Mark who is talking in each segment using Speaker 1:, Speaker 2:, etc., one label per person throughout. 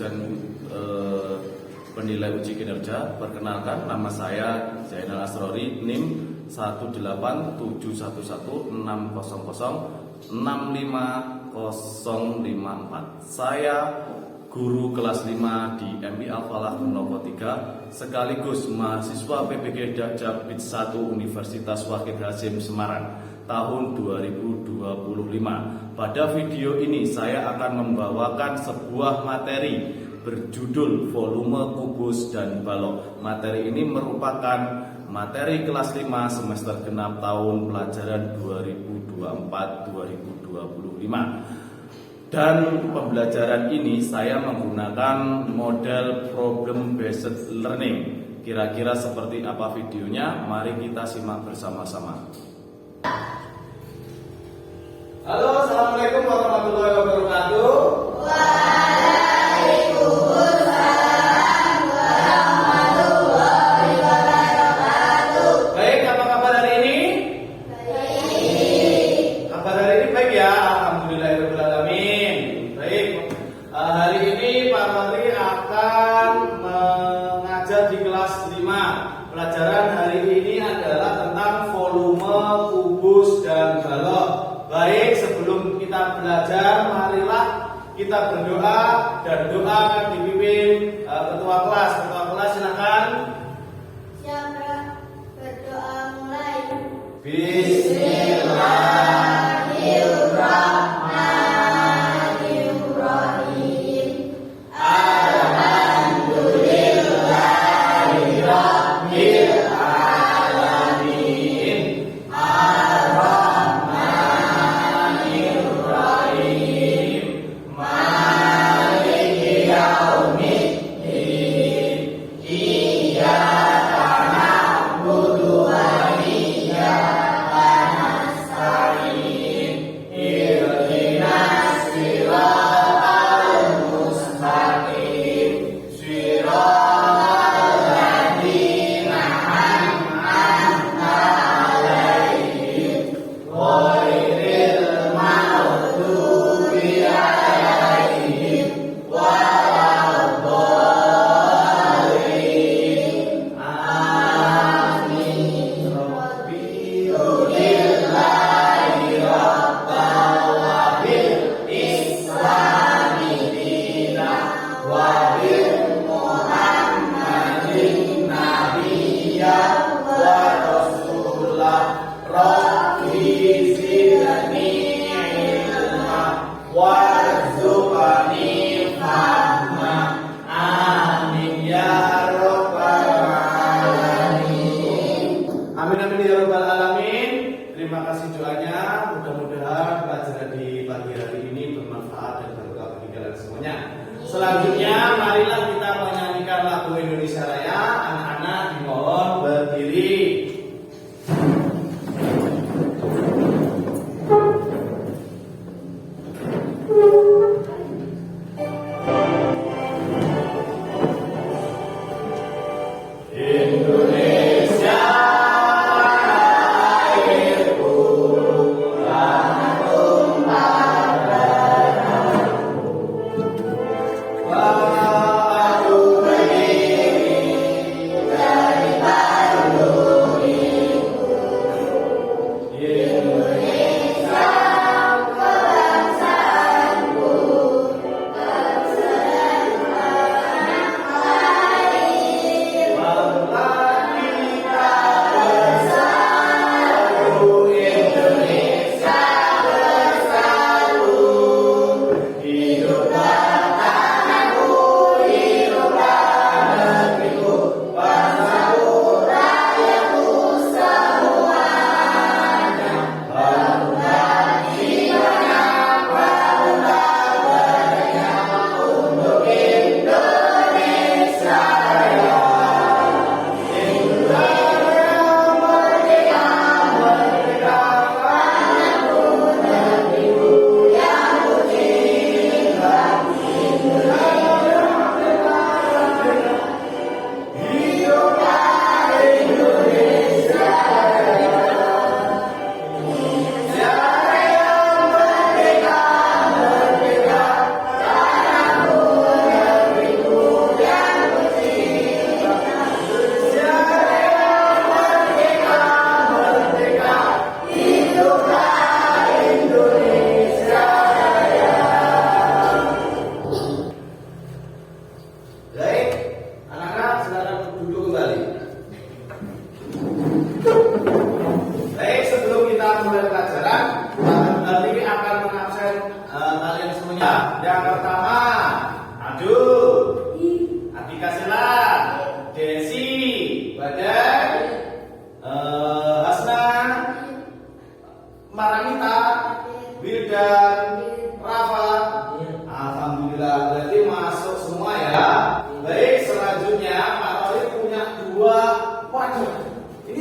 Speaker 1: dosen penilai uji kinerja. Perkenalkan, nama saya Zainal Asrori, NIM 1878060065054. Saya guru kelas 5 di MI Al-Falah Pendopo 3, sekaligus mahasiswa PPG Dakjabit 1 Universitas Wahid Hasim Semarang tahun 2025. Pada video ini saya akan membawakan sebuah materi berjudul volume kubus dan balok. Materi ini merupakan materi kelas 5 semester genap tahun pelajaran 2024-2025. Dan pembelajaran ini saya menggunakan model problem based learning. Kira-kira seperti apa videonya? Mari kita simak bersama-sama. Halo, assalamualaikum warahmatullahi wabarakatuh.
Speaker 2: Waalaikumsalam warahmatullahi wabarakatuh.
Speaker 1: Baik, apa kabar hari ini?
Speaker 2: Baik.
Speaker 1: Kabar hari ini baik ya, alhamdulillahirobbilalamin. Baik, hari ini Pak Menteri akan mengajar di kelas 5. Pelajaran hari ini adalah tentang volume kubus dan balok. Baik, sebelum kita belajar, marilah kita berdoa, dan doa akan dipimpin ketua kelas. Ketua kelas silakan.
Speaker 2: Siapa berdoa mulai? Bismillahirrahmanirrahim. Alhamdulillahirabbil alamin. Ar-Rahmanirrahim. Maliki yaumiddin. Iyyaka na'budu wa iyyaka nasta'in. Ihdinas siratal mustaqim. Siratal ladzina an'amta 'alaihim ghairil maghdubi 'alaihim waladdallin. Amin. Rabbillahi rabbal wa bil islami dina wa bil muhammadin nabiyya wa rasulah. Rabbi zidni ilma warzuqni fahma. Amin ya rabbal alamin. Amin amin ya rabbal alamin. Terima kasih doanya. Mudah-mudahan pelajaran di pagi hari ini bermanfaat dan berkah bagi kalian semuanya. Selanjutnya, marilah kita menyanyikan lagu Indonesia Raya. Anak-anak dimohon berdiri. Indonesia airku,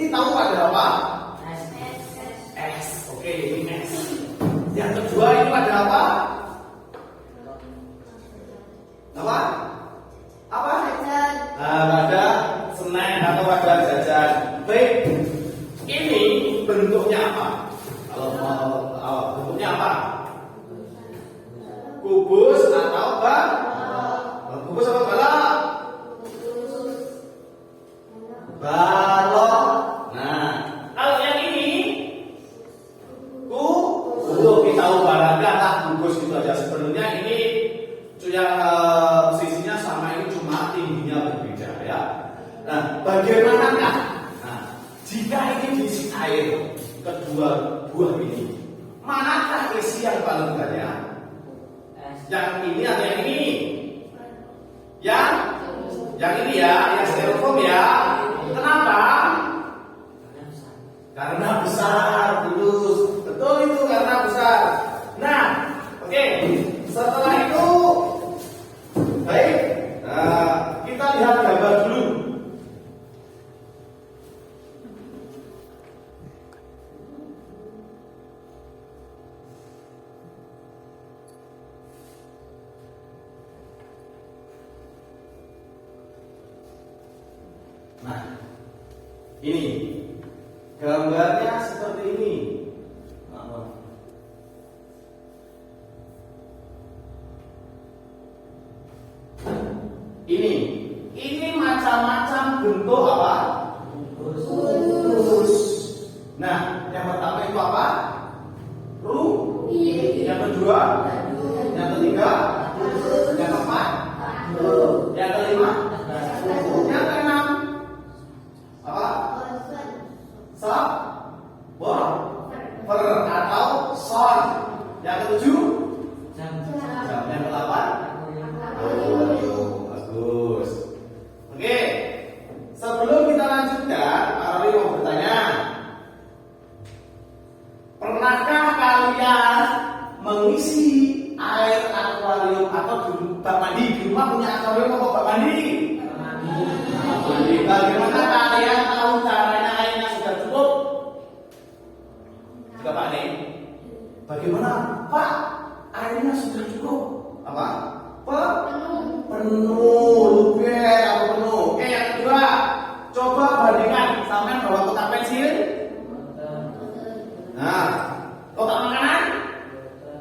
Speaker 2: Ini tahu ada apa? S. Oke, ini S. Yang kedua itu ada apa? Apa? Apa? Ada snack atau ada jajan. Baik. Ini bentuknya apa? Kalau mau bentuknya apa? Kubus atau kubus atau balok? Balok. Nah, kalau yang ini kita tahu barangnya tak kubus itu aja. Sebenarnya ini yang sisinya sama, ini cuma tingginya berbeda ya. Nah, bagaimanakah? Nah, jika ini diisi air kedua buah ini, manakah isi yang paling banyak? Yang ini atau yang ini? Yang ini ya, yang styrofoam ya. Kenapa? Karena besar, tulus. Betul itu, karena besar. Nah, oke. Setelah itu, baik. Nah, kita lihat gambar dulu. Nah, ini gambarnya seperti ini. Ini macam-macam bentuk apa? Kubus. Nah, yang pertama itu apa? Yang kedua? Yang ketiga? Yang keempat? Yang kelima? Yang keenam? Apa? Per atau son. Yang ketujuh? Jam. Yang ke-8? Bagus. Oke. Sebelum kita lanjutkan, Pak Roli mau bertanya. Pernahkah kalian mengisi air akuarium atau bak mandi? Di rumah punya akuarium atau bak mandi? Bagaimana kalian tahu caranya airnya sudah cukup? Juga Pak nih. Bagaimana Pak? Airnya sudah cukup? Apa? Penuh, luber atau penuh. Oke, yang kedua, coba bandingkan sampai bawa kotak pensil. Nah, kotak makanan?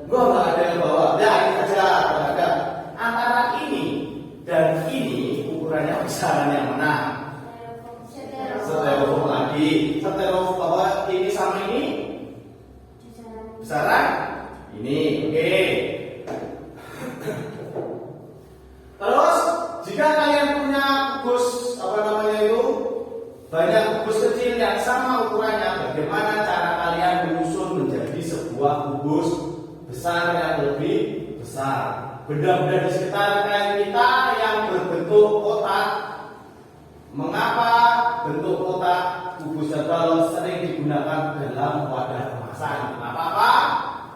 Speaker 2: Gua nggak ada yang bawa. Ya, ini aja, ada. Antara ini dan ini ukurannya besaran yang mana? Styrofoam lagi. Styrofoam bahwa ini sama ini besaran ini. Oke. Terus jika kalian punya kubus banyak kubus kecil yang sama ukurannya, bagaimana cara kalian menyusun menjadi sebuah kubus besar yang lebih besar? Benda-benda di sekitar kita yang berbentuk kotak. Mengapa bentuk kotak kubus dan balon sering digunakan dalam wadah kemasan? Kenapa?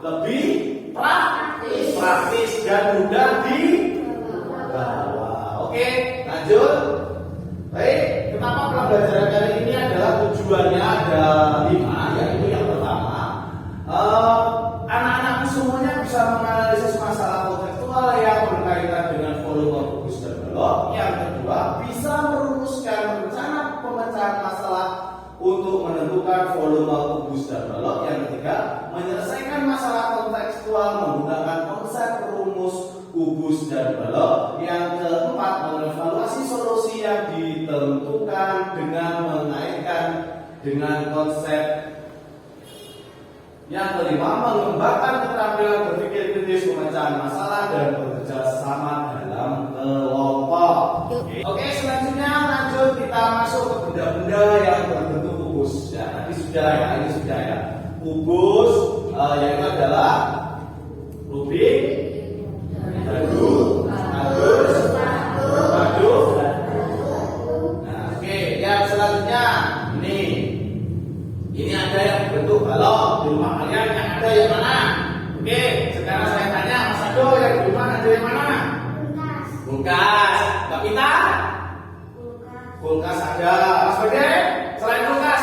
Speaker 2: Lebih praktis dan mudah dibawa. Oke, lanjut. Baik, kenapa pembelajaran kali ini adalah tujuannya ada 5, yaitu yang pertama, anak-anak semuanya bisa menganalisis masalah kontekstual yang berkaitan dengan volume kubus dan balok. Yang kedua, bisa merumuskan rencana pemecahan masalah untuk menentukan volume kubus dan balok. Yang ketiga, menyelesaikan masalah kontekstual menggunakan konsep rumus kubus dan balok. Yang keempat, mengevaluasi solusi yang ditentukan dengan mengaitkan dengan konsep. Yang kelima, mengembangkan keterampilan berpikir kritis, pemecahan masalah, dan bekerja sama dalam kelompok. Oke, selanjutnya lanjut kita masuk ke benda-benda yang berbentuk kubus. Ya, tadi sudah ya, ini sudah ya. Kubus yang itu adalah rubik, dadu, badu. Nah, oke, yang selanjutnya ini ada yang berbentuk balok. Di rumah kalian yang ada yang mana? Oke, sekarang saya tanya Mas Ado, yang di rumah ada yang mana? Kulkas. Mbak Pita? Kulkas ada. Mas Bede? Selain kulkas,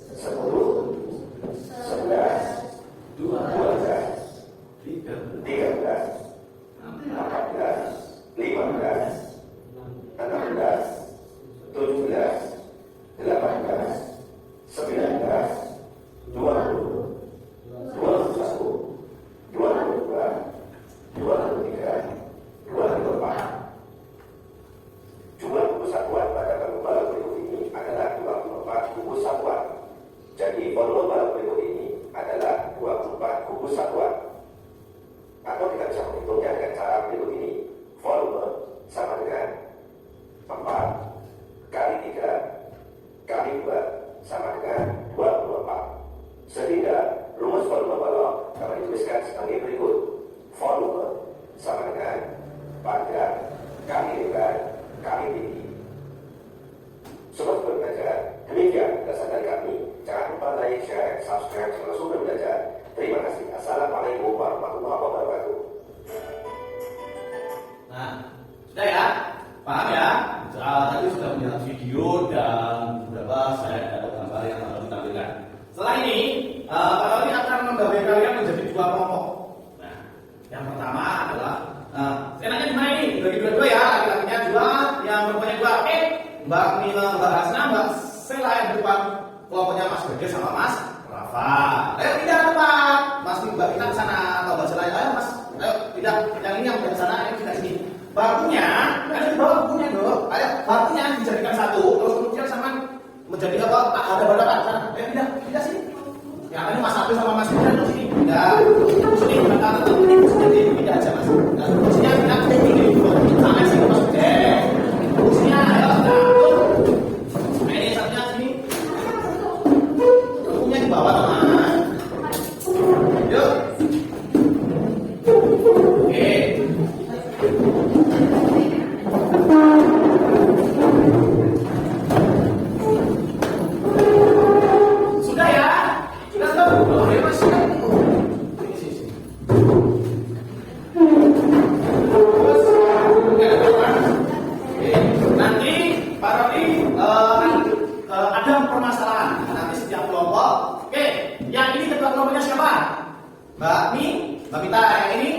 Speaker 3: sama dengan 24. Sehingga rumus volume balok dapat dituliskan sebagai berikut. Volume sama dengan panjang kali lebar kali tinggi. Sobat Belajar, demikian dasar dari kami. Jangan lupa like, share, subscribe channel Sumber Belajar. Terima kasih. Assalamualaikum warahmatullahi wabarakatuh.
Speaker 2: Nah, sudah ya? Paham ya? Tadi sudah melihat video dan beberapa saya ada gambar yang harus ditampilkan. Setelah ini, Pak Roni akan membagi kalian menjadi dua kelompok. Nah, yang pertama adalah enaknya gimana ini? Bagi dua-dua ya, laki-lakinya dua, yang perempuannya dua. Oke, Mbak Mila, Mbak Hasna, Mbak Sela yang di depan, kelompoknya Mas Gede sama Mas Rafa. Ayo pindah ke depan, Mas Mbak kita ke sana atau Mbak Sela. Ayo Mas, ayo pindah. Yang ini yang ke sana, yang kita sini. Bakunya, ada di bawah bakunya dong. Ayo, bakunya dijadikan satu, terus kemudian sama menjadi apa? Ada berapa? Ayo pindah sini. Yang ini Mas Abdul sama Mas Gede di sini. Pindah. Sini, belakang atau ini jadi pindah aja Mas. Nah, sini pindah ke sini. Sampai sini Mas Gede. Sini ayo, nah ini satunya sini. Bakunya di bawah teman. Yuk. Oke. Sudah ya? Sudah tahu? Oh, ya Mas. Sini. Terus, nanti Pak Roni ada permasalahan. Nanti setiap kelompok. Oke, yang ini ketua kelompoknya siapa? Mbak Mi, Mbak Mita. Yang ini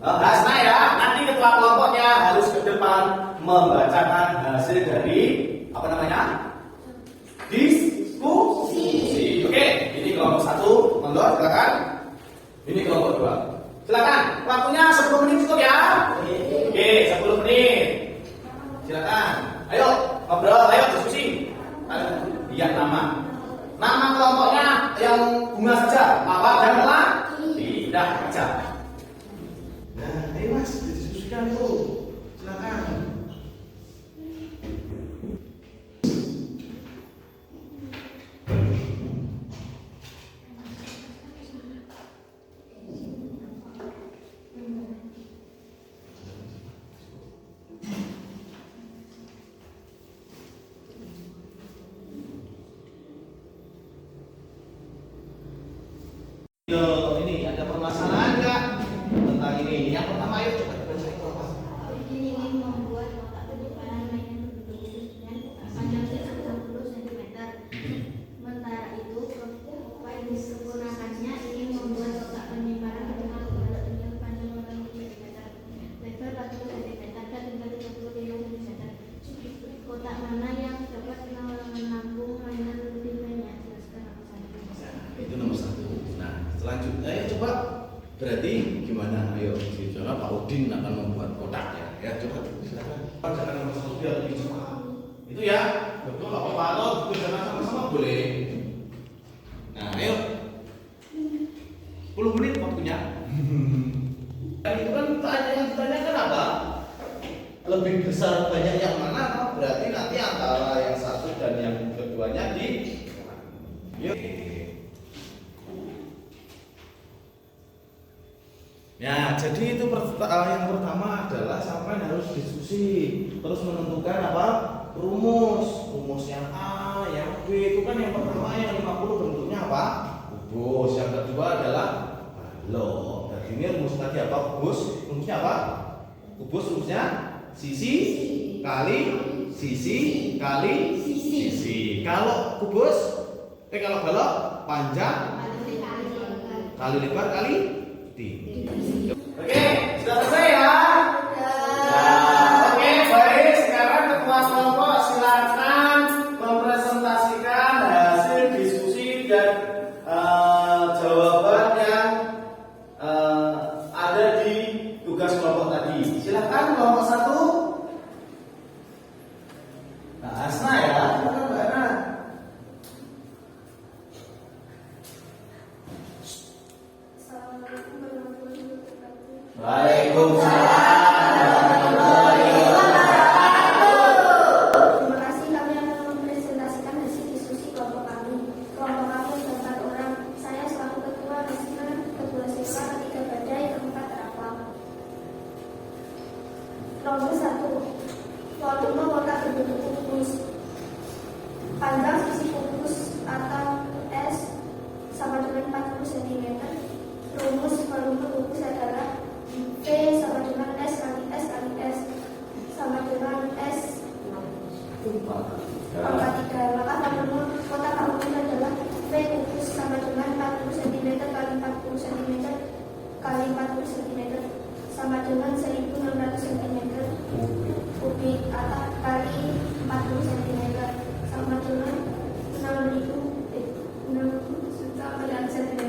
Speaker 2: Hasna ya. Nanti ketua kelompoknya harus ke depan membacakan hasil dari apa namanya? Diskusi. Oke, ini kelompok satu, monggo silakan. Ini kelompok dua. Silakan. Waktunya 10 menit cukup ya. Oke, 10 menit. Silakan. Ayo ngobrol, ayo diskusi. Lihat nama. Nama kelompoknya yang bunga saja, mawar dan melati. Tidak aja. Nah, ayo Mas, diskusikan dulu. Silakan. Ini ada permasalahan nggak tentang ini? Yang pertama, ayo coba baca kelompok.
Speaker 4: Ini membuat kotak penyimpanan mainan berbentuk dengan panjangnya 60 cm. Sementara itu, upaya disempurnakannya ingin membuat kotak penyimpanan dengan balok dengan panjang 80 cm, lebar 40 cm, dan tinggal 35 cm. Kotak mana yang dapat menampung mainan lebih banyak? Jelaskan apa saja.
Speaker 2: Itu nomor satu. Nah, selanjutnya ayo coba. Berarti gimana? Ayo, misalnya Pak Udin akan membuat kotak ya. Ya coba silakan. Jangan nomor satu biar lebih cepat. Itu ya. Betul nggak apa-apa. Lo jangan sama-sama boleh. Nah, ayo. 10 menit waktunya. Dan itu kan yang ditanyakan apa? Lebih besar banyak yang mana? Berarti nanti antara yang satu dan yang keduanya di. Yuk. Ya, jadi itu yang pertama adalah sampai harus diskusi, terus menentukan apa? Rumus. Rumus yang A, yang B itu kan yang pertama yang 50 bentuknya apa? Kubus. Yang kedua adalah balok. Dan ini rumus tadi apa? Kubus. Rumusnya apa? Kubus rumusnya sisi kali sisi kali sisi. Kalau kubus, kalau balok panjang kali lebar kali tinggi. Oke, sudah selesai ya? Nah, oke, baik. Sekarang ketua kelompok silakan mempresentasikan hasil diskusi dan jawaban yang ada di tugas kelompok tadi. Silakan kelompok satu. Nah, Hasna ya, silakan Mbak Ana.
Speaker 4: Assalamualaikum warahmatullahi wabarakatuh.
Speaker 2: Baik.
Speaker 4: Angka 3. Maka volume kotak aluminium adalah V kubus sama dengan 40 cm kali 40 cm kali 40 cm sama dengan 1600 cm kubik atau kali 40 cm sama dengan 6 juta cm.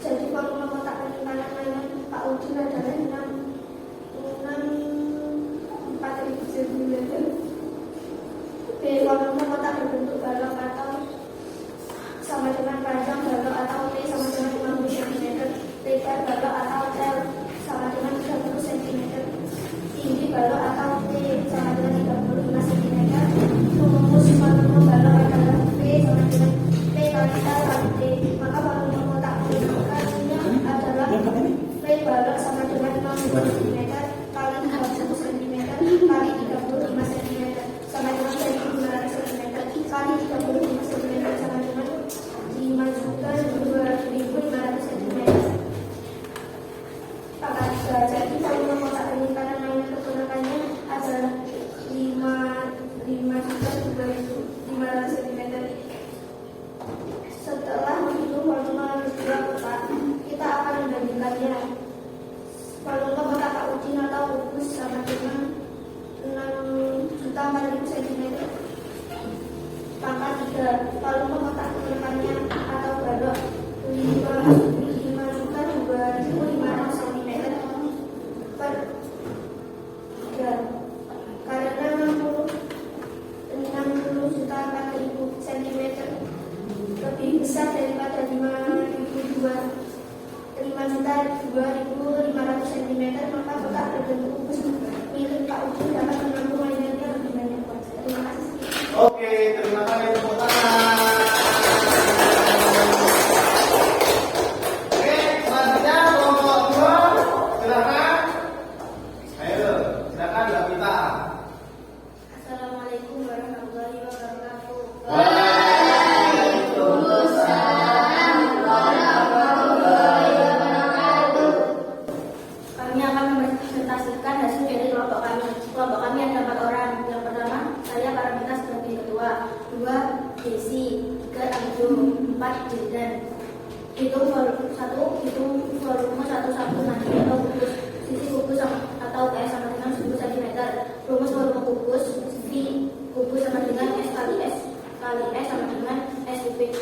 Speaker 4: Jadi volume kotak penyimpanan mainan Pak Udin adalah 4.000 cm. B. Volume kotak berbentuk balok atau sama dengan panjang balok atau T sama dengan 50 cm, lebar balok atau L sama dengan 30 cm, tinggi balok atau T sama dengan 35 cm. Rumus volume balok adalah V sama dengan P kali L kali T. Maka volume kotak penyimpanan adalah V balok sama dengan 60 cm kali 30 cm kali 35 cm sama dengan 1.500 cm kali 35 cm sama dengan 5.200.500 cm. Angka 3. Jadi volume kotak penyimpanan mainan keponakannya adalah 5.200.500 cm. Setelah menghitung volume kedua kotak, kita akan membandingkannya. Volume kotak Pak Udin atau kubus sama dengan 6.400 cm. Angka 3. Volume kotak penyimpanan atau balok 5.200.500 cm per 3. Karena 60.400.000 cm lebih besar daripada 5.200.500 cm, maka kotak berbentuk kubus milik Pak Udin dapat menampung mainannya lebih banyak. Terima kasih.
Speaker 2: Oke, terima kasih tepuk tangan. Oke, selanjutnya kelompok 2, silakan. Ayo, silakan Mbak Mita.
Speaker 4: Assalamualaikum warahmatullahi wabarakatuh.
Speaker 2: Waalaikumsalam
Speaker 4: warahmatullahi wabarakatuh. Kami akan mempresentasikan hasil dari kelompok kami. Kelompok kami ada 4 orang. Yang pertama, saya Paramita sebagai ketua. 2, Desi. 3, Abdu. 4, Jirdan. Hitung volume 1 nanti atau kubus. Sisi kubus atau S sama dengan 10 cm. Rumus volume kubus V kubus sama dengan S kali S kali S sama dengan S kubik.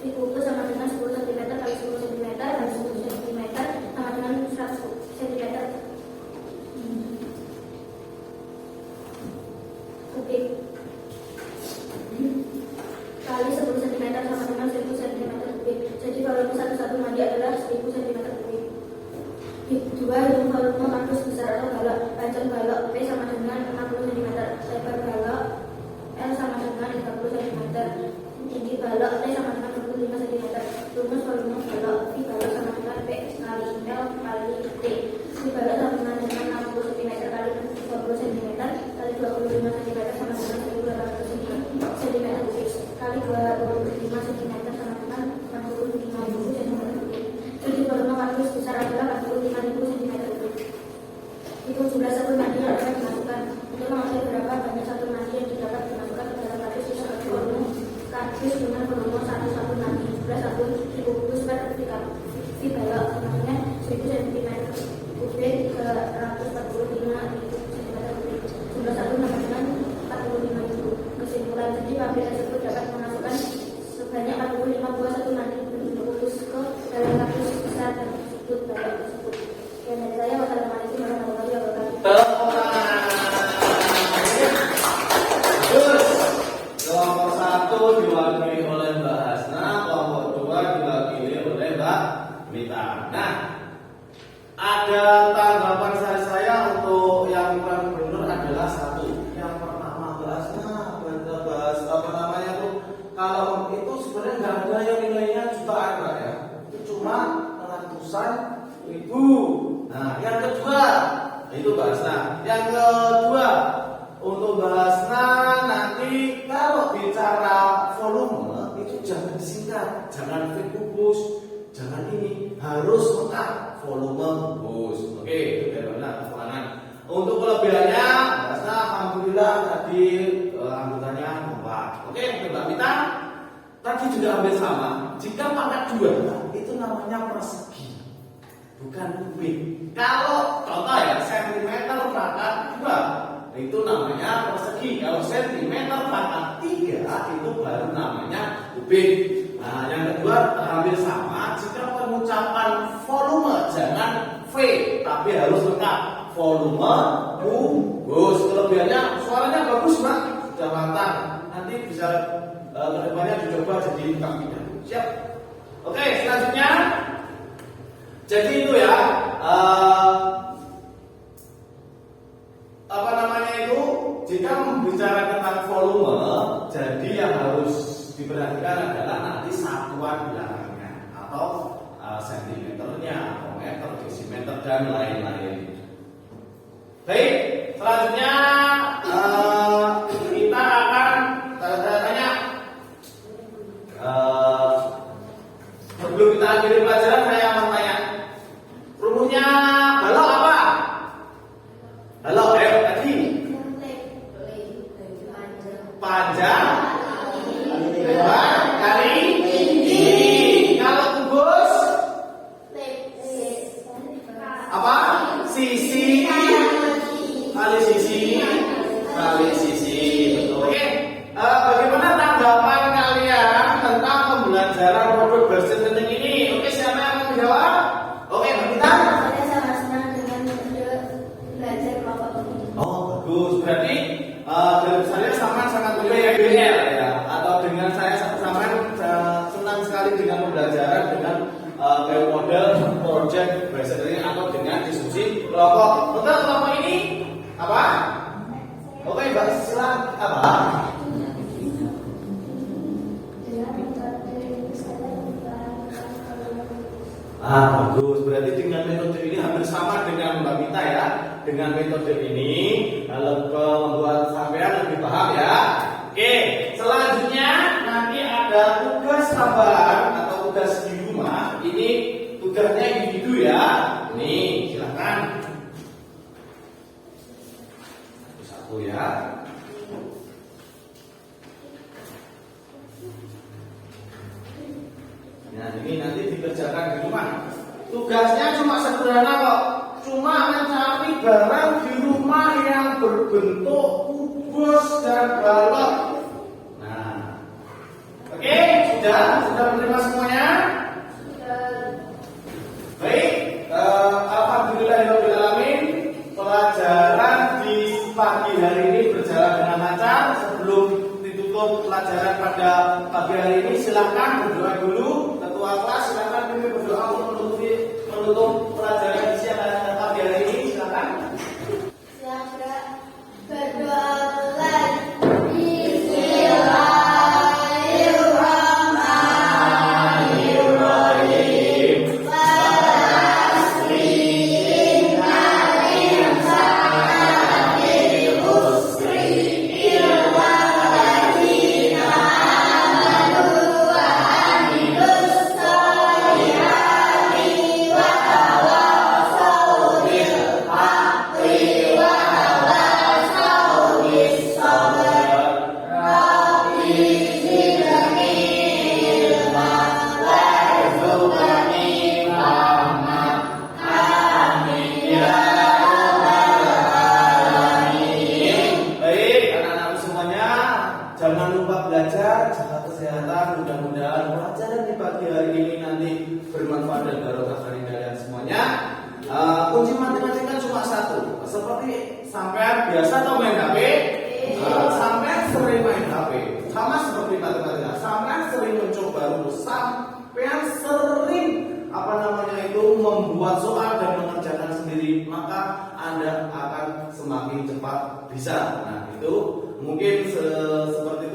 Speaker 4: V kubus sama dengan 10 cm kali 10 cm dan 10 cm sama dengan 100 cm kubik kali 10 cm sama dengan 1000 cm kubik. Jadi volume satu mandi adalah 1000 cm kubik. 2. Hitung volume kardus besar atau balok. Panjang balok P sama dengan 60 cm, lebar balok L sama dengan 30 cm, tinggi balok T sama dengan 25 cm. Rumus volume balok V balok sama dengan P kali L kali T. V balok sama dengan 60 cm kali 20 cm kali 25 cm sama dengan 1.200 cm kubik kali 25 cm sama dengan 65.000 cm kubik. Jadi volume kardus besar adalah 45.000 cm kubik. Hitung jumlah sabun mandi yang dapat dimasukkan. Untuk mengetahui berapa banyak sabun mandi yang dapat dimasukkan ke dalam kardus sesuai volume kardus dengan volume 1 sabun mandi. Jumlah sabun dibungkus per V balok sama dengan 1000 cm kubik ke 145.000 cm kubik. Jumlah sabun sama dengan 45.000. Kesimpulan, jadi pabrik tersebut dapat memasukkan sebanyak 45 buah sabun mandi dibungkus ke dalam kardus besar dan tersebut balok tersebut. Sekian dari saya. Wassalamualaikum warahmatullahi wabarakatuh.
Speaker 2: Tepuk tangan. Terus, kelompok 1 diwakili oleh Mbak Hasna, kelompok 2 diwakili oleh Mbak Mita. Nah, ada tanggapan saya untuk yang kurang benar adalah 1. Yang pertama bahasnya bahas apa namanya tuh, kalau itu sebenarnya nggak ada yang nilainya jutaan Pak ya, itu cuma ratusan ribu. Nah, yang kedua itu bahasnya. Yang kedua untuk bahasnya nanti kalau bicara volume itu jangan disingkat, jangan V kubus, jangan ini, harus lengkap volume kubus. Oke, itu dari mana keterangan. Untuk kelebihannya bahasnya alhamdulillah tadi anggotanya kompak. Oke, Mbak Mita. Tadi juga hampir sama. Jika pangkat 2 itu namanya persegi, bukan kubik. Kalau contoh ya, sentimeter pangkat 2 itu namanya persegi. Kalau sentimeter pangkat 3 itu baru namanya kubik. Nah, yang kedua hampir sama. Jika pengucapan volume jangan V, tapi harus lengkap. Volume kubus. Kelebihannya suaranya bagus, Mbak. Sudah mantap. Nanti bisa kedepannya dicoba jadi tukang pindah. Siap? Oke, selanjutnya. Jadi itu ya, apa namanya itu? Jika membicarakan tentang volume, jadi yang harus diperhatikan adalah nanti satuan bilangnya atau sentimeternya, atau meter, desimeter dan lain-lain. Baik, selanjutnya kita akan tanya. Sebelum kita akhiri pelajaran, saya mau tanya, rumusnya balok apa? Balok, ayo tadi. Panjang lebar kali tinggi. Kalau kubus apa? Sisi kali sisi kali sisi. Betul. Oke. Bagaimana tanggapan kalian tentang pembelajaran produk bersetening ini? Oke, siapa yang mau menjawab? Oke, Mbak Mita.
Speaker 4: Saya sangat senang dengan metode belajar kelompok ini.
Speaker 2: Oh, bagus. Berarti dari saya sangat BL ya, atau dengan saya sangat senang sekali dengan pembelajaran dengan model project bersetening atau dengan diskusi kelompok. Betul, kelompok ini apa? Oke, Mbak, silakan apa? Bagus. Berarti dengan metode ini hampir sama dengan Mbak Mita ya. Dengan metode ini membuat sampean lebih paham ya. Oke, selanjutnya nanti ada tugas tambahan atau tugas di rumah. Ini tugasnya individu ya. Nih, silakan. Satu ya. Nah, ini nanti dikerjakan di rumah. Tugasnya cuma sederhana kok. Cuma mencari barang di rumah yang berbentuk kubus dan balok. Nah, oke, sudah menerima semuanya? Baik, alhamdulillahirobbilalamin. Pelajaran di pagi hari ini berjalan dengan lancar. Sebelum ditutup pelajaran pada pagi hari ini, silakan berdoa dulu. Ketua kelas silakan pimpin berdoa untuk menutup pelajaran di siang pagi hari ini. Silakan.
Speaker 4: Silakan berdoa.
Speaker 2: Jangan lupa belajar, jaga kesehatan. Mudah-mudahan pelajaran di pagi hari ini nanti bermanfaat dan barokah bagi kalian semuanya. Kunci matematika cuma satu. Seperti sampean biasa atau main HP, sampean sering main HP. Sama seperti matematika, sampean sering mencoba rumus, sampean sering membuat soal dan mengerjakan sendiri, maka Anda akan semakin cepat bisa. Nah, itu mungkin seperti itu.